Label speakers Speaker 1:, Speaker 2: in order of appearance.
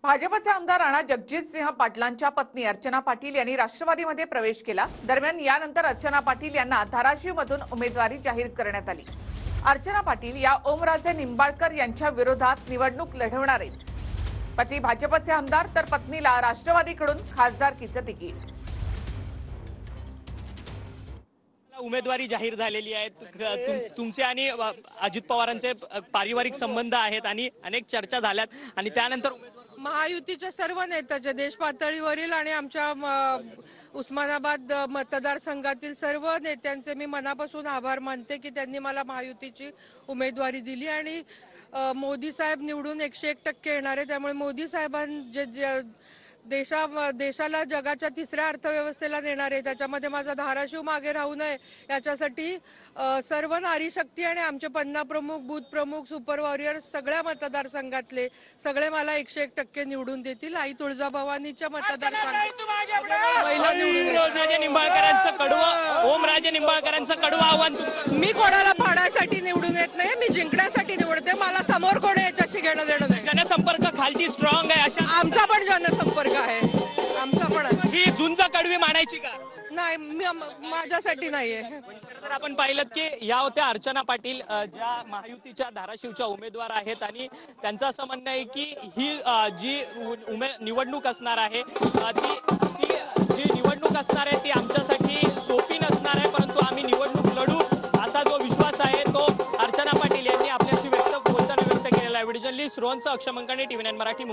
Speaker 1: भाजपचे आमदार राणा जगजितसिंह पाटलांच्या पत्नी अर्चना पाटील यांनी राष्ट्रवादीमध्ये प्रवेश केला। दरम्यान यानंतर अर्चना पाटील यांना धाराशिवमधून उमेदवारी जाहीर करण्यात आली। अर्चना पाटील या ओमराजे निंबाळकर यांच्या विरोधात निवडणूक लढवणार आहेत। पती भाजपचे आमदार तर पत्नीला राष्ट्रवादीकडून खासदारकीचं तिकीट।
Speaker 2: उमेदवारी जाहीर झालेली आहे। तुमचे आणि अजित पवारांचे पारिवारिक संबंध आहेत आणि अनेक चर्चा झाल्यात आणि त्यानंतर
Speaker 3: महायुतीच्या सर्व नेत्याचे देश पातळीवरील आणि आमच्या उस्मानाबाद मतदारसंघातील सर्व नेत्यांचे मी मनापासून आभार मानते की त्यांनी मला महायुतीची उमेदवारी दिली आणि मोदी साहेब निवडून 101% येणार आहे। त्यामुळे मोदी साहेबांचे देशाला जगाच्या तिसऱ्या अर्थव्यवस्थेला नेणार आहे, त्याच्यामध्ये माझा धाराशिव मागे राहू नये याच्यासाठी सर्व नारी शक्ती आणि आमचे पन्ना प्रमुख, बूथ प्रमुख, सुपर वॉरियर्स सगळ्या मतदारसंघातले सगळे मला 101% निवडून देतील। आई तुळजाभवानीच्या मतदारसंघात महिला निवडून
Speaker 2: ओमराजे निंबाळकरांचं कडवं आव्हान
Speaker 3: मी कोणाला फाडासाठी निवडून येत नाही, मी जिंकण्यासाठी निवडते। मला समोर कोण याच्याशी घेणं देणं नाही।
Speaker 2: जनसंपर्क खालती स्ट्रॉंग आहे अशा
Speaker 3: आमचा पण जनसंपर्क आहे, आमचा पण
Speaker 2: ही झुंज कडवी मानायची का
Speaker 3: नाही, माझ्यासाठी नाहीये।
Speaker 2: तर आपण पाहिलं की या होत्या अर्चना पाटील ज्या महायुतीच्या धाराशिवच्या उमेदवार आहेत आणि त्यांचं असं म्हणणं आहे की ही जी निवडणूक असणार आहे ती जी निवडणूक असणार आहे ती आमच्यासाठी सोपी नसणार आहे, परंतु आम्ही निवडणूक लढू असा जो विश्वास आहे तो अर्चना पाटील यांनी आपल्याशी बोलताना व्यक्त केलेला आहे। व्हिडिओ जर्नलिस्ट रोहन अक्षय मंकाणे, TV9 मराठी।